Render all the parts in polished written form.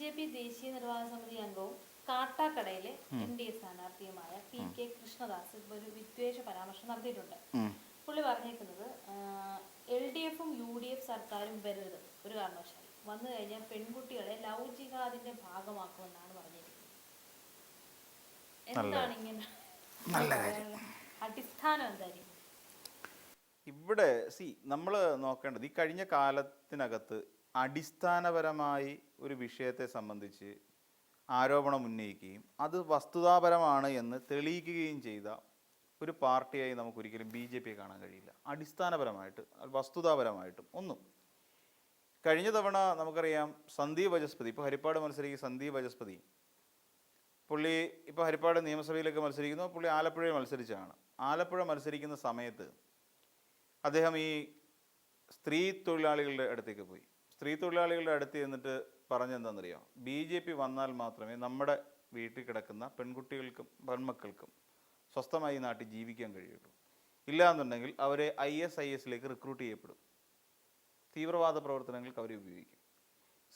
BJP. ദേശീയ നിർവാഹക സമിതി അംഗവും കാട്ടാക്കടയിലെ NDA സ്ഥാനാർത്ഥിയുമായ PK കൃഷ്ണദാസ് ഇപ്പോൾ ഒരു വിദ്വേഷ പരാമർശം നടത്തിയിട്ടുണ്ട്. പുള്ളി പറഞ്ഞേക്കുന്നത് LDF-ഉം UDF സർക്കാരും വരരുത് ഒരു കാരണവശാലും. വന്നു കഴിഞ്ഞാൽ പെൺകുട്ടികളെ ലവ് ജിഹാദിന്റെ ഭാഗമാക്കുമെന്നാണ് പറഞ്ഞിരിക്കുന്നത്. എന്താണ് ഇങ്ങനെ അടിസ്ഥാനം എന്തായിരിക്കും? ഇവിടെ നമ്മൾ നോക്കേണ്ടത് ഈ കഴിഞ്ഞ കാലത്തിനകത്ത് അടിസ്ഥാനപരമായി ഒരു വിഷയത്തെ സംബന്ധിച്ച് ആരോപണം ഉന്നയിക്കുകയും അത് വസ്തുതാപരമാണ് എന്ന് തെളിയിക്കുകയും ചെയ്ത ഒരു പാർട്ടിയായി നമുക്കൊരിക്കലും BJP കാണാൻ കഴിയില്ല. അടിസ്ഥാനപരമായിട്ട് വസ്തുതാപരമായിട്ടും ഒന്നും. കഴിഞ്ഞ തവണ നമുക്കറിയാം സന്ദീപ് വചസ്പതി, ഇപ്പോൾ ഹരിപ്പാട് മത്സരിക്കുന്ന സന്ദീപ് വചസ്പതി, പുള്ളി ഇപ്പോൾ ഹരിപ്പാട് നിയമസഭയിലേക്ക് മത്സരിക്കുന്നു. പുള്ളി ആലപ്പുഴയിൽ മത്സരിച്ചതാണ്. ആലപ്പുഴ മത്സരിക്കുന്ന സമയത്ത് അദ്ദേഹം ഈ സ്ത്രീ തൊഴിലാളികളുടെ അടുത്തേക്ക് പോയി. സ്ത്രീ തൊഴിലാളികളുടെ അടുത്ത് ചെന്നിട്ട് പറഞ്ഞെന്താണെന്നറിയാം, BJP വന്നാൽ മാത്രമേ നമ്മുടെ വീട്ടിൽ കിടക്കുന്ന പെൺകുട്ടികൾക്കും പെൺമക്കൾക്കും സ്വസ്ഥമായി ഈ നാട്ടിൽ ജീവിക്കാൻ കഴിയുള്ളൂ. ഇല്ലയെന്നുണ്ടെങ്കിൽ അവരെ ISIS-ലേക്ക് റിക്രൂട്ട് ചെയ്യപ്പെടും, തീവ്രവാദ പ്രവർത്തനങ്ങൾക്ക് അവരെ ഉപയോഗിക്കും.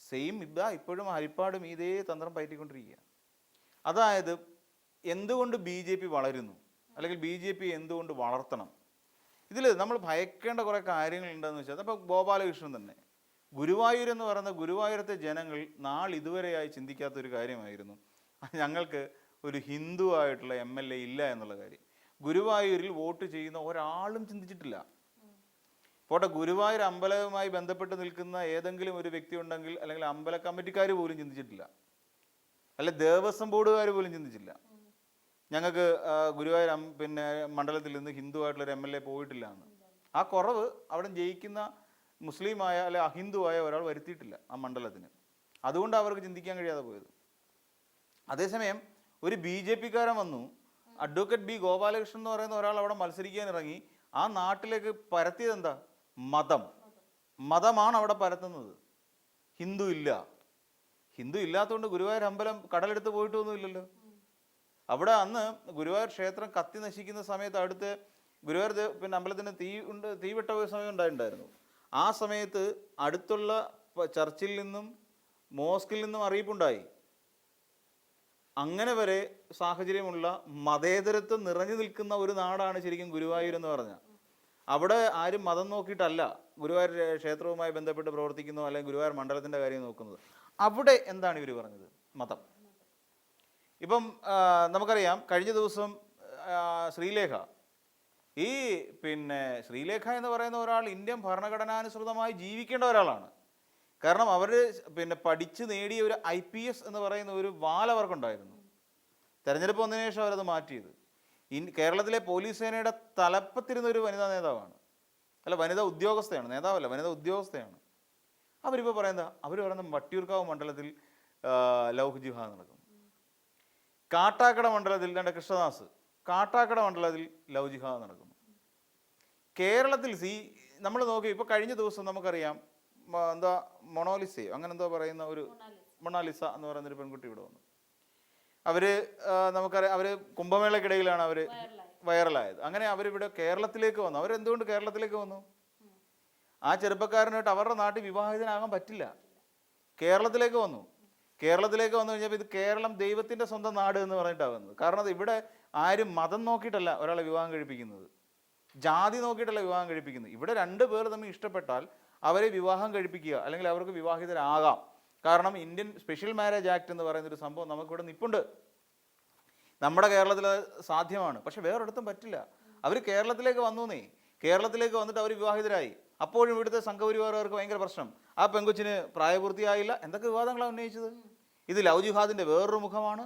സെയിം ഇപ്പോഴും ഹരിപ്പാടും ഇതേ തന്ത്രം പയറ്റിക്കൊണ്ടിരിക്കുക. അതായത് എന്തുകൊണ്ട് BJP വളരുന്നു, അല്ലെങ്കിൽ BJP എന്തുകൊണ്ട് വളർത്തണം, ഇതിൽ നമ്മൾ ഭയക്കേണ്ട കുറേ കാര്യങ്ങളുണ്ടെന്ന് വെച്ചാൽ, അപ്പോൾ ഗോപാലകൃഷ്ണൻ തന്നെ ഗുരുവായൂർ എന്ന് പറയുന്ന ഗുരുവായൂരത്തെ ജനങ്ങൾ നാളിതുവരെയായി ചിന്തിക്കാത്തൊരു കാര്യമായിരുന്നു ഞങ്ങൾക്ക് ഒരു ഹിന്ദു ആയിട്ടുള്ള MLA ഇല്ല എന്നുള്ള കാര്യം. ഗുരുവായൂരിൽ വോട്ട് ചെയ്യുന്ന ഒരാളും ചിന്തിച്ചിട്ടില്ല. പോട്ടെ, ഗുരുവായൂർ അമ്പലവുമായി ബന്ധപ്പെട്ട് നിൽക്കുന്ന ഏതെങ്കിലും ഒരു വ്യക്തി ഉണ്ടെങ്കിൽ, അല്ലെങ്കിൽ അമ്പല കമ്മിറ്റിക്കാർ പോലും ചിന്തിച്ചിട്ടില്ല, അല്ലെ ദേവസ്വം ബോർഡുകാർ പോലും ചിന്തിച്ചില്ല ഞങ്ങൾക്ക് ഗുരുവായൂർ മണ്ഡലത്തിൽ നിന്ന് ഹിന്ദു ആയിട്ടുള്ളൊരു MLA പോയിട്ടില്ല എന്ന്. ആ കുറവ് അവിടെ ജയിക്കുന്ന മുസ്ലിമായ അല്ലെ അഹിന്ദുവായ ഒരാൾ വരുത്തിയിട്ടില്ല ആ മണ്ഡലത്തിന്. അതുകൊണ്ട് അവർക്ക് ചിന്തിക്കാൻ കഴിയാതെ പോയത്. അതേസമയം ഒരു BJP-കാരൻ വന്നു, അഡ്വക്കേറ്റ് B ഗോപാലകൃഷ്ണൻ എന്ന് പറയുന്ന ഒരാൾ അവിടെ മത്സരിക്കാൻ ഇറങ്ങി. ആ നാട്ടിലേക്ക് പരത്തിയത് എന്താ? മതമാണ് അവിടെ പരത്തുന്നത്. ഹിന്ദു ഇല്ല. ഹിന്ദു ഇല്ലാത്തതുകൊണ്ട് ഗുരുവായൂർ അമ്പലം കടലെടുത്ത് പോയിട്ടൊന്നുമില്ലല്ലോ. അവിടെ അന്ന് ഗുരുവായൂർ ക്ഷേത്രം കത്തി നശിക്കുന്ന സമയത്ത് അടുത്ത് ഗുരുവായൂർ അമ്പലത്തിന് തീവിട്ട സമയം ഉണ്ടായിട്ടുണ്ടായിരുന്നു. ആ സമയത്ത് അടുത്തുള്ള ചർച്ചിൽ നിന്നും മോസ്കിൽ നിന്നും അറിയിപ്പുണ്ടായി. അങ്ങനെ വരെ സാഹചര്യമുള്ള മതേതരത്വം നിറഞ്ഞു നിൽക്കുന്ന ഒരു നാടാണ് ശരിക്കും ഗുരുവായൂർ എന്ന് പറഞ്ഞാൽ. അവിടെ ആരും മതം നോക്കിയിട്ടല്ല ഗുരുവായൂർ ക്ഷേത്രവുമായി ബന്ധപ്പെട്ട് പ്രവർത്തിക്കുന്നു, അല്ലെങ്കിൽ ഗുരുവായൂർ മണ്ഡലത്തിൻ്റെ കാര്യം നോക്കുന്നത്. അവിടെ എന്താണ് ഇവർ പറഞ്ഞത്? മതം. ഇപ്പം നമുക്കറിയാം കഴിഞ്ഞ ദിവസം ശ്രീലേഖ, ഈ ശ്രീലേഖ എന്ന് പറയുന്ന ഒരാൾ ഇന്ത്യൻ ഭരണഘടനാനുസൃതമായി ജീവിക്കേണ്ട ഒരാളാണ്. കാരണം അവർ പഠിച്ച് നേടിയ ഒരു IPS എന്ന് പറയുന്ന ഒരു വാൽ അവർക്കുണ്ടായിരുന്നു. തെരഞ്ഞെടുപ്പ് വന്നതിന് ശേഷം അവരത് മാറ്റിയത്. കേരളത്തിലെ പോലീസ് സേനയുടെ തലപ്പത്തിരുന്ന ഒരു വനിതാ നേതാവാണ്, അല്ല വനിതാ ഉദ്യോഗസ്ഥയാണ്, നേതാവല്ല വനിതാ ഉദ്യോഗസ്ഥയാണ്. അവരിപ്പോൾ അവർ പറയുന്ന വട്ടിയൂർക്കാവ് മണ്ഡലത്തിൽ ലവ് ജിഹാദ് നടക്കും. കാട്ടാക്കട മണ്ഡലത്തിൽ കൃഷ്ണദാസ്, കാട്ടാക്കട മണ്ഡലത്തിൽ ലവ് ജിഹാദ് നടക്കുന്നു. കേരളത്തിൽ നമ്മൾ നോക്കി ഇപ്പോൾ കഴിഞ്ഞ ദിവസം നമുക്കറിയാം മൊണാലിസയോ അങ്ങനെ എന്തോ പറയുന്ന ഒരു മൊണാലിസ എന്ന് പറയുന്നൊരു പെൺകുട്ടി ഇവിടെ വന്നു. നമുക്കറിയാം അവർ കുംഭമേളക്കിടയിലാണ് അവർ വൈറലായത്. അങ്ങനെ അവരിവിടെ കേരളത്തിലേക്ക് വന്നു. അവരെന്തുകൊണ്ട് കേരളത്തിലേക്ക് വന്നു? ആ ചെറുപ്പക്കാരനായിട്ട് അവരുടെ നാട്ടിൽ വിവാഹിതനാകാൻ പറ്റില്ല. കേരളത്തിലേക്ക് വന്നു. കേരളത്തിലേക്ക് വന്നു കഴിഞ്ഞപ്പോൾ ഇത് കേരളം ദൈവത്തിൻ്റെ സ്വന്തം നാട് എന്ന് പറഞ്ഞിട്ടാണ് വന്നത്. കാരണം അത് ഇവിടെ ആരും മതം നോക്കിയിട്ടല്ല ഒരാളെ വിവാഹം കഴിപ്പിക്കുന്നത്, ജാതി നോക്കിയിട്ടല്ല വിവാഹം കഴിപ്പിക്കുന്നത്. ഇവിടെ രണ്ട് പേർ തമ്മിൽ ഇഷ്ടപ്പെട്ടാൽ അവരെ വിവാഹം കഴിപ്പിക്കുക, അല്ലെങ്കിൽ അവർക്ക് വിവാഹിതരാകാം. കാരണം ഇന്ത്യൻ സ്പെഷ്യൽ മാരേജ് ആക്ട് എന്ന് പറയുന്നൊരു സംഭവം നമുക്കിവിടെ നിൽപ്പുണ്ട്. നമ്മുടെ കേരളത്തിൽ സാധ്യമാണ്, പക്ഷെ വേറൊരിടത്തും പറ്റില്ല. അവർ കേരളത്തിലേക്ക് വന്നൂന്നേ. കേരളത്തിലേക്ക് വന്നിട്ട് അവർ വിവാഹിതരായി. അപ്പോഴും ഇവിടുത്തെ സംഘപരിവാറുകാർക്ക് ഭയങ്കര പ്രശ്നം. ആ പെങ്കൊച്ചിന് പ്രായപൂർത്തിയായില്ല, എന്തൊക്കെ വിവാദങ്ങളാണ് ഉന്നയിച്ചത്. ഇത് ലവ് ജിഹാദിൻ്റെ വേറൊരു മുഖമാണ്.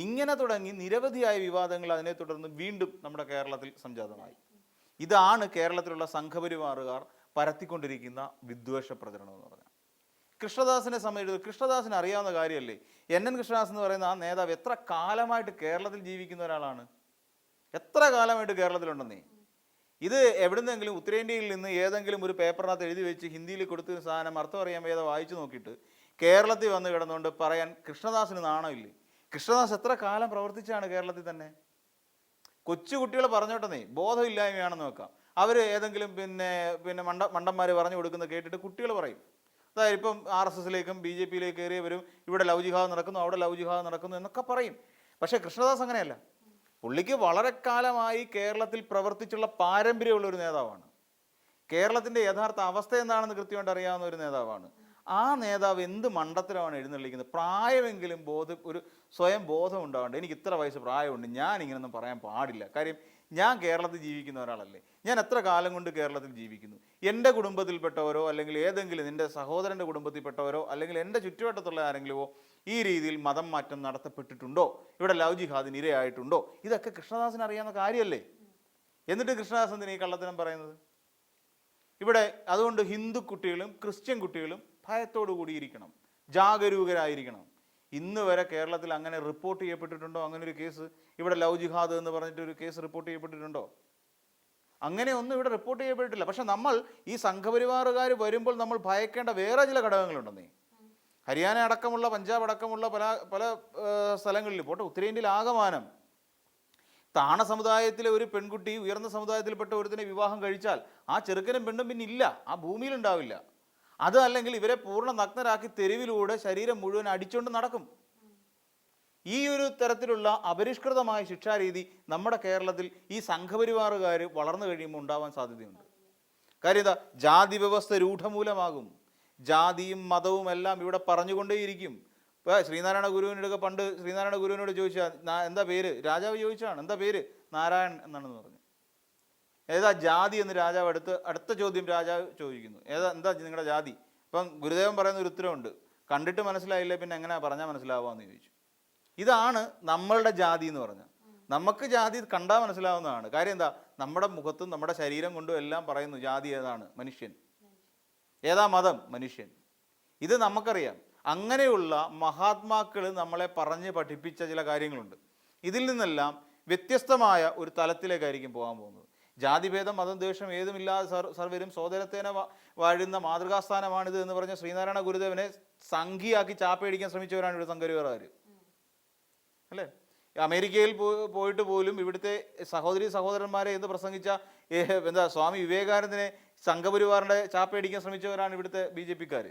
ഇങ്ങനെ തുടങ്ങി നിരവധിയായ വിവാദങ്ങൾ അതിനെ തുടർന്ന് വീണ്ടും നമ്മുടെ കേരളത്തിൽ സംജാതമായി. ഇതാണ് കേരളത്തിലുള്ള സംഘപരിവാറുകാർ പരത്തിക്കൊണ്ടിരിക്കുന്ന വിദ്വേഷ പ്രചരണം എന്ന് പറഞ്ഞാൽ. കൃഷ്ണദാസിനെ സംബന്ധിച്ച് കൃഷ്ണദാസിന് അറിയാവുന്ന കാര്യമല്ലേ. NN കൃഷ്ണദാസ് എന്ന് പറയുന്ന ആ നേതാവ് എത്ര കാലമായിട്ട് കേരളത്തിൽ ജീവിക്കുന്ന ഒരാളാണ്. എത്ര കാലമായിട്ട് കേരളത്തിലുണ്ടെന്നേ. ഇത് എവിടുന്നെങ്കിലും ഉത്തരേന്ത്യയിൽ നിന്ന് ഏതെങ്കിലും ഒരു പേപ്പറിനകത്ത് എഴുതി വെച്ച് ഹിന്ദിയിൽ കൊടുത്ത സാധനം അർത്ഥം അറിയാൻ വേദം വായിച്ചു നോക്കിയിട്ട് കേരളത്തിൽ വന്ന് കിടന്നുകൊണ്ട് പറയാൻ കൃഷ്ണദാസിന് നാണമില്ലേ? കൃഷ്ണദാസ് എത്ര കാലം പ്രവർത്തിച്ചാണ് കേരളത്തിൽ തന്നെ. കൊച്ചുകുട്ടികൾ പറഞ്ഞോട്ടെന്നേ, ബോധമില്ലായ്മയാണെന്ന് വെക്കാം. അവർ ഏതെങ്കിലും മണ്ടന്മാർ പറഞ്ഞു കൊടുക്കുന്ന കേട്ടിട്ട് കുട്ടികൾ പറയും. അതായത് ഇപ്പം RSSലേക്കും BJPയിലേക്ക് കയറിയവരും ഇവിടെ ലവ് ജിഹാദ് നടക്കുന്നു, അവിടെ ലവ് ജിഹാദ് നടക്കുന്നു എന്നൊക്കെ പറയും. പക്ഷേ കൃഷ്ണദാസ് അങ്ങനെയല്ല. പുള്ളിക്ക് വളരെ കാലമായി കേരളത്തിൽ പ്രവർത്തിച്ചുള്ള പാരമ്പര്യമുള്ള ഒരു നേതാവാണ്. കേരളത്തിൻ്റെ യഥാർത്ഥ അവസ്ഥ എന്താണെന്ന് കൃത്യമായിട്ട് അറിയാവുന്ന ഒരു നേതാവാണ്. ആ നേതാവ് എന്ത് മണ്ടത്തരമാണ് എഴുന്നള്ളിക്കുന്നത്? പ്രായമെങ്കിലും ഒരു സ്വയം ബോധം ഉണ്ടാവേണ്ട. എനിക്ക് ഇത്ര വയസ്സ് പ്രായമുണ്ട്, ഞാൻ ഇങ്ങനെയൊന്നും പറയാൻ പാടില്ല. കാര്യം ഞാൻ കേരളത്തിൽ ജീവിക്കുന്ന ഒരാളല്ലേ, ഞാൻ എത്ര കാലം കൊണ്ട് കേരളത്തിൽ ജീവിക്കുന്നു. എൻ്റെ കുടുംബത്തിൽപ്പെട്ടവരോ അല്ലെങ്കിൽ ഏതെങ്കിലും എൻ്റെ സഹോദരൻ്റെ കുടുംബത്തിൽപ്പെട്ടവരോ അല്ലെങ്കിൽ എൻ്റെ ചുറ്റുവട്ടത്തുള്ള ആരെങ്കിലുമോ ഈ രീതിയിൽ മതം മാറ്റം നടത്തപ്പെട്ടിട്ടുണ്ടോ, ഇവിടെ ലവ് ജിഹാദിന് ഇരയായിട്ടുണ്ടോ, ഇതൊക്കെ കൃഷ്ണദാസിന് അറിയാവുന്ന കാര്യമല്ലേ. എന്നിട്ട് കൃഷ്ണദാസ് എന്തിനാ ഈ കള്ളത്തരം പറയുന്നത്? ഇവിടെ അതുകൊണ്ട് ഹിന്ദു കുട്ടികളും ക്രിസ്ത്യൻ കുട്ടികളും ഭയത്തോടു കൂടിയിരിക്കണം, ജാഗരൂകരായിരിക്കണം. ഇന്ന് വരെ കേരളത്തിൽ അങ്ങനെ റിപ്പോർട്ട് ചെയ്യപ്പെട്ടിട്ടുണ്ടോ? അങ്ങനെ ഒരു കേസ് ഇവിടെ ലവ് ജിഹാദ് എന്ന് പറഞ്ഞിട്ട് ഒരു കേസ് റിപ്പോർട്ട് ചെയ്യപ്പെട്ടിട്ടുണ്ടോ? അങ്ങനെയൊന്നും ഇവിടെ റിപ്പോർട്ട് ചെയ്യപ്പെട്ടിട്ടില്ല. പക്ഷെ നമ്മൾ ഈ സംഘപരിവാറുകാർ വരുമ്പോൾ നമ്മൾ ഭയക്കേണ്ട വേറെ ചില ഘടകങ്ങളുണ്ടെന്നേ. ഹരിയാന അടക്കമുള്ള പഞ്ചാബ് അടക്കമുള്ള പല സ്ഥലങ്ങളിൽ പോട്ടെ, ഉത്തരേന്ത്യയിൽ ആകമാനം താണ സമുദായത്തിലെ ഒരു പെൺകുട്ടി ഉയർന്ന സമുദായത്തിൽപ്പെട്ട ഒരുത്തിനെ വിവാഹം കഴിച്ചാൽ ആ ചെറുക്കനും പെണ്ണും പിന്നെ ഇല്ല, ആ ഭൂമിയിലുണ്ടാവില്ല. അത് അല്ലെങ്കിൽ ഇവരെ പൂർണ്ണ നഗ്നരാക്കി തെരുവിലൂടെ ശരീരം മുഴുവൻ അടിച്ചുകൊണ്ട് നടക്കും. ഈ ഒരു തരത്തിലുള്ള അപരിഷ്കൃതമായ ശിക്ഷാരീതി നമ്മുടെ കേരളത്തിൽ ഈ സംഘപരിവാറുകാർ വളർന്നു കഴിയുമ്പോൾ ഉണ്ടാവാൻ സാധ്യതയുണ്ട്. കാര്യം എന്താ? ജാതി വ്യവസ്ഥ രൂഢമൂലമാകും. ജാതിയും മതവും എല്ലാം ഇവിടെ പറഞ്ഞുകൊണ്ടേയിരിക്കും. ഇപ്പോൾ ശ്രീനാരായണ ഗുരുവിനോടൊക്കെ പണ്ട് ശ്രീനാരായണ ഗുരുവിനോട് ചോദിച്ചാൽ എന്താ പേര്, രാജാവ് ചോദിച്ചാണ് എന്താ പേര്, നാരായൺ എന്നാണെന്ന് പറഞ്ഞു. ഏതാ ജാതി എന്ന് രാജാവ് അടുത്ത ചോദ്യം രാജാവ് ചോദിക്കുന്നു, എന്താ നിങ്ങളുടെ ജാതി? അപ്പം ഗുരുദേവൻ പറയുന്ന ഒരു ഉത്തരവുണ്ട്, കണ്ടിട്ട് മനസ്സിലായില്ലേ പിന്നെ എങ്ങനെ പറഞ്ഞാൽ മനസ്സിലാവാമെന്ന് ചോദിച്ചു. ഇതാണ് നമ്മളുടെ ജാതി എന്ന് പറഞ്ഞാൽ. നമുക്ക് ജാതി കണ്ടാൽ മനസ്സിലാവുന്നതാണ്. കാര്യം എന്താ? നമ്മുടെ മുഖത്തും നമ്മുടെ ശരീരം കൊണ്ടും എല്ലാം പറയുന്നു ജാതി ഏതാണ്, മനുഷ്യൻ. ഏതാ മതം, മനുഷ്യൻ. ഇത് നമുക്കറിയാം. അങ്ങനെയുള്ള മഹാത്മാക്കൾ നമ്മളെ പറഞ്ഞ് പഠിപ്പിച്ച ചില കാര്യങ്ങളുണ്ട്. ഇതിൽ നിന്നെല്ലാം വ്യത്യസ്തമായ ഒരു തലത്തിലേക്കായിരിക്കും പോകാൻ പോകുന്നത്. ജാതിഭേദം മതം ദ്വേഷം ഏതുമില്ലാതെ സർവരും സോദരത്തേനെ വാഴുന്ന മാതൃകാസ്ഥാനമാണിത് എന്ന് പറഞ്ഞ ശ്രീനാരായണ ഗുരുദേവനെ സംഘിയാക്കി ചാപ്പയടിക്കാൻ ശ്രമിച്ചവരാണ് ഇവിടെ സംഘപരിവാറുകാർ അല്ലേ. അമേരിക്കയിൽ പോയിട്ട് പോലും ഇവിടുത്തെ സഹോദരന്മാരെ എന്ന് പ്രസംഗിച്ച സ്വാമി വിവേകാനന്ദനെ സംഘപരിവാറിൻ്റെ ചാപ്പയടിക്കാൻ ശ്രമിച്ചവരാണ് ഇവിടുത്തെ BJPക്കാർ.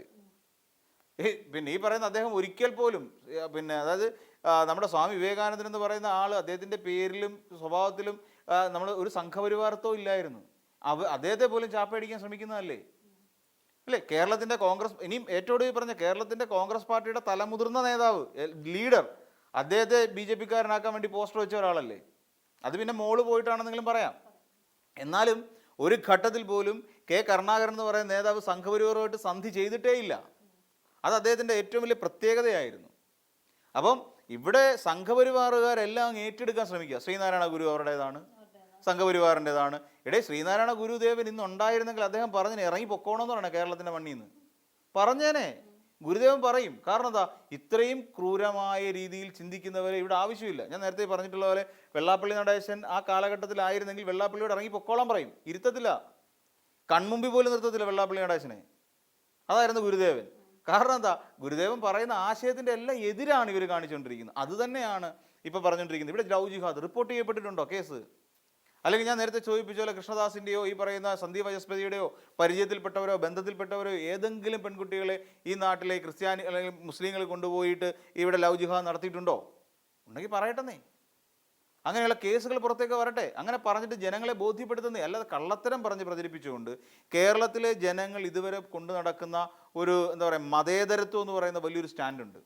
പിന്നെ ഈ പറയുന്ന അദ്ദേഹം ഒരിക്കൽ പോലും അതായത് നമ്മുടെ സ്വാമി വിവേകാനന്ദൻ എന്ന് പറയുന്ന ആൾ അദ്ദേഹത്തിൻ്റെ പേരിലും സ്വഭാവത്തിലും നമ്മൾ ഒരു സംഘപരിവാരത്തോ ഇല്ലായിരുന്നു. അദ്ദേഹത്തെ പോലും ചാപ്പയടിക്കാൻ ശ്രമിക്കുന്നതല്ലേ അല്ലേ. കേരളത്തിൻ്റെ കോൺഗ്രസ്, ഇനിയും ഏറ്റവും പറഞ്ഞ കേരളത്തിൻ്റെ കോൺഗ്രസ് പാർട്ടിയുടെ തലമുതിർന്ന നേതാവ്, ലീഡർ, അദ്ദേഹത്തെ BJPക്കാരനാക്കാൻ വേണ്ടി പോസ്റ്റർ വെച്ച ഒരാളല്ലേ. അത് പിന്നെ മോള് പോയിട്ടാണെന്നെങ്കിലും പറയാം. എന്നാലും ഒരു ഘട്ടത്തിൽ പോലും കരുണാകരൻ എന്ന് പറയുന്ന നേതാവ് സംഘപരിവാറുമായിട്ട് സന്ധി ചെയ്തിട്ടേ ഇല്ല. അത് അദ്ദേഹത്തിൻ്റെ ഏറ്റവും വലിയ പ്രത്യേകതയായിരുന്നു. അപ്പം ഇവിടെ സംഘപരിവാറുകാരെല്ലാം ഏറ്റെടുക്കാൻ ശ്രമിക്കുക. ശ്രീനാരായണ ഗുരു അവരുടേതാണ്, സംഘപരിവാറിൻ്റെതാണ്. ശ്രീനാരായണ ഗുരുദേവൻ ഇന്ന് ഉണ്ടായിരുന്നെങ്കിൽ അദ്ദേഹം പറഞ്ഞിനെ ഇറങ്ങി പൊക്കോണമെന്ന് പറയണേ കേരളത്തിൻ്റെ മണ്ണിൽ നിന്ന് പറഞ്ഞേനെ. ഗുരുദേവൻ പറയും. കാരണം എന്താ? ഇത്രയും ക്രൂരമായ രീതിയിൽ ചിന്തിക്കുന്നവരെ ഇവിടെ ആവശ്യമില്ല. ഞാൻ നേരത്തെ പറഞ്ഞിട്ടുള്ള പോലെ വെള്ളാപ്പള്ളി നടേശൻ ആ കാലഘട്ടത്തിലായിരുന്നെങ്കിൽ വെള്ളാപ്പള്ളിയോട് ഇറങ്ങി പൊക്കോളാൻ പറയും, ഇരുത്തത്തില്ല. കൺമുമ്പിൽ പോലും നിർത്തത്തില്ല വെള്ളാപ്പള്ളി നടേശനെ. അതായിരുന്നു ഗുരുദേവൻ. കാരണം എന്താ? ഗുരുദേവൻ പറയുന്ന ആശയത്തിൻ്റെ എല്ലാം എതിരാണ് ഇവർ കാണിച്ചുകൊണ്ടിരിക്കുന്നത്. അത് തന്നെയാണ് ഇപ്പം പറഞ്ഞുകൊണ്ടിരിക്കുന്നത്. ഇവിടെ ലവ് ജിഹാദ് റിപ്പോർട്ട് ചെയ്യപ്പെട്ടിട്ടുണ്ടോ കേസ്? അല്ലെങ്കിൽ ഞാൻ നേരത്തെ ചോദിപ്പിച്ച പോലെ കൃഷ്ണദാസിൻ്റെയോ ഈ പറയുന്ന സന്ദീപ് വചസ്പതിയുടെയോ പരിചയത്തിൽപ്പെട്ടവരോ ബന്ധത്തിൽപ്പെട്ടവരോ ഏതെങ്കിലും പെൺകുട്ടികളെ ഈ നാട്ടിലെ ക്രിസ്ത്യാനി അല്ലെങ്കിൽ മുസ്ലിങ്ങൾ കൊണ്ടുപോയിട്ട് ഇവിടെ ലവ് ജിഹാദ് നടത്തിയിട്ടുണ്ടോ? ഉണ്ടെങ്കിൽ പറയട്ടെന്നേ. അങ്ങനെയുള്ള കേസുകൾ പുറത്തേക്ക് വരട്ടെ. അങ്ങനെ പറഞ്ഞിട്ട് ജനങ്ങളെ ബോധ്യപ്പെടുത്തുന്നേ. അല്ലാതെ കള്ളത്തരം പറഞ്ഞ് പ്രചരിപ്പിച്ചുകൊണ്ട് കേരളത്തിലെ ജനങ്ങൾ ഇതുവരെ കൊണ്ടു നടക്കുന്ന ഒരു മതേതരത്വം എന്ന് പറയുന്ന വലിയൊരു സ്റ്റാൻഡുണ്ട്.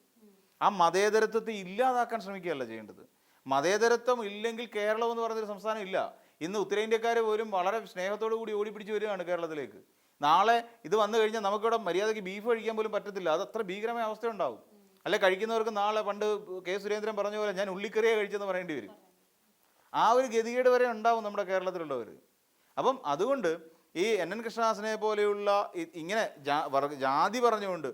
ആ മതേതരത്വത്തെ ഇല്ലാതാക്കാൻ ശ്രമിക്കുകയല്ല ചെയ്യേണ്ടത്. മതേതരത്വം ഇല്ലെങ്കിൽ കേരളം എന്ന് പറയുന്നൊരു സംസ്ഥാനം ഇല്ല. ഇന്ന് ഉത്തരേന്ത്യക്കാർ പോലും വളരെ സ്നേഹത്തോടു കൂടി ഓടിപ്പിടിച്ച് വരികയാണ് കേരളത്തിലേക്ക്. നാളെ ഇത് വന്നു കഴിഞ്ഞാൽ നമുക്കിവിടെ മര്യാദയ്ക്ക് ബീഫ് കഴിക്കാൻ പോലും പറ്റത്തില്ല. അത് അത്ര ഭീകരമായ അവസ്ഥ ഉണ്ടാവും. അല്ലെ കഴിക്കുന്നവർക്ക് നാളെ പണ്ട് K. സുരേന്ദ്രൻ പറഞ്ഞ പോലെ ഞാൻ ഉള്ളിക്കറിയെ കഴിച്ചെന്ന് പറയേണ്ടി വരും. ആ ഒരു ഗതികേട് വരെ ഉണ്ടാവും നമ്മുടെ കേരളത്തിലുള്ളവർ. അപ്പം അതുകൊണ്ട് ഈ NN കൃഷ്ണദാസിനെ പോലെയുള്ള ഇങ്ങനെ ജാതി പറഞ്ഞുകൊണ്ട്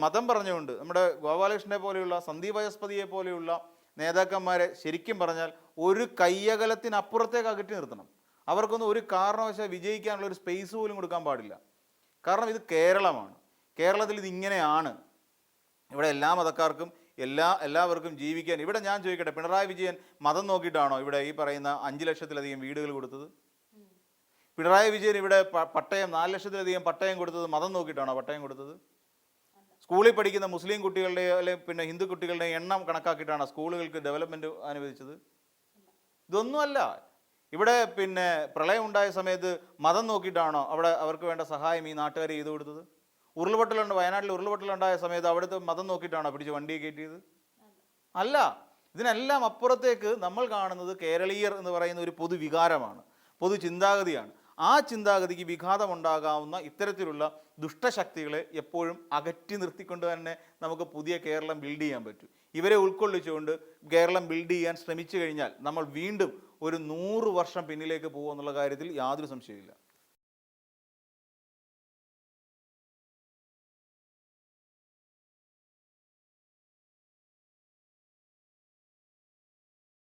മതം പറഞ്ഞുകൊണ്ട് നമ്മുടെ ഗോപാലകൃഷ്ണനെ പോലെയുള്ള സന്ദീപ് വചസ്പതിയെ പോലെയുള്ള നേതാക്കന്മാരെ ശരിക്കും പറഞ്ഞാൽ ഒരു കയ്യകലത്തിനപ്പുറത്തേക്ക് അകറ്റി നിർത്തണം. അവർക്കൊന്നും ഒരു കാരണവശാൽ വിജയിക്കാനുള്ള ഒരു സ്പേസ് പോലും കൊടുക്കാൻ പാടില്ല. കാരണം ഇത് കേരളമാണ്. കേരളത്തിൽ ഇതിങ്ങനെയാണ്. ഇവിടെ എല്ലാ മതക്കാർക്കും എല്ലാവർക്കും ജീവിക്കാൻ. ഇവിടെ ഞാൻ ചോദിക്കട്ടെ, പിണറായി വിജയൻ മതം നോക്കിയിട്ടാണോ ഇവിടെ ഈ പറയുന്ന 5 ലക്ഷത്തിലധികം വീടുകൾ കൊടുത്തത്? പിണറായി വിജയൻ ഇവിടെ പട്ടയം 4 ലക്ഷത്തിലധികം പട്ടയം കൊടുത്തത് മതം നോക്കിയിട്ടാണോ പട്ടയം കൊടുത്തത്? സ്കൂളിൽ പഠിക്കുന്ന മുസ്ലിം കുട്ടികളുടെ അല്ലെങ്കിൽ പിന്നെ ഹിന്ദു കുട്ടികളുടെ എണ്ണം കണക്കാക്കിയിട്ടാണ് സ്കൂളുകൾക്ക് ഡെവലപ്മെൻറ്റ് അനുവദിച്ചത്? ഇതൊന്നുമല്ല. ഇവിടെ പിന്നെ പ്രളയം ഉണ്ടായ സമയത്ത് മതം നോക്കിയിട്ടാണോ അവിടെ അവർക്ക് വേണ്ട സഹായം ഈ നാട്ടുകാർ ചെയ്തു കൊടുത്തത്? വയനാട്ടിൽ ഉരുൾപൊട്ടലുണ്ടായ സമയത്ത് അവിടുത്തെ മതം നോക്കിയിട്ടാണോ പിടിച്ച് വണ്ടിയെ കയറ്റിയത്? അല്ല. ഇതിനെല്ലാം അപ്പുറത്തേക്ക് നമ്മൾ കാണുന്നത് കേരളീയർ എന്ന് പറയുന്ന ഒരു പൊതുവികാരമാണ്, പൊതു ചിന്താഗതിയാണ്. ആ ചിന്താഗതിക്ക് വിഘാതമുണ്ടാകാവുന്ന ഇത്തരത്തിലുള്ള ദുഷ്ടശക്തികളെ എപ്പോഴും അകറ്റി നിർത്തിക്കൊണ്ട് തന്നെ നമുക്ക് പുതിയ കേരളം ബിൽഡ് ചെയ്യാൻ പറ്റും. ഇവരെ ഉൾക്കൊള്ളിച്ചുകൊണ്ട് കേരളം ബിൽഡ് ചെയ്യാൻ ശ്രമിച്ചു കഴിഞ്ഞാൽ നമ്മൾ വീണ്ടും ഒരു 100 വർഷം പിന്നിലേക്ക് പോകുമെന്നുള്ള കാര്യത്തിൽ യാതൊരു സംശയമില്ല.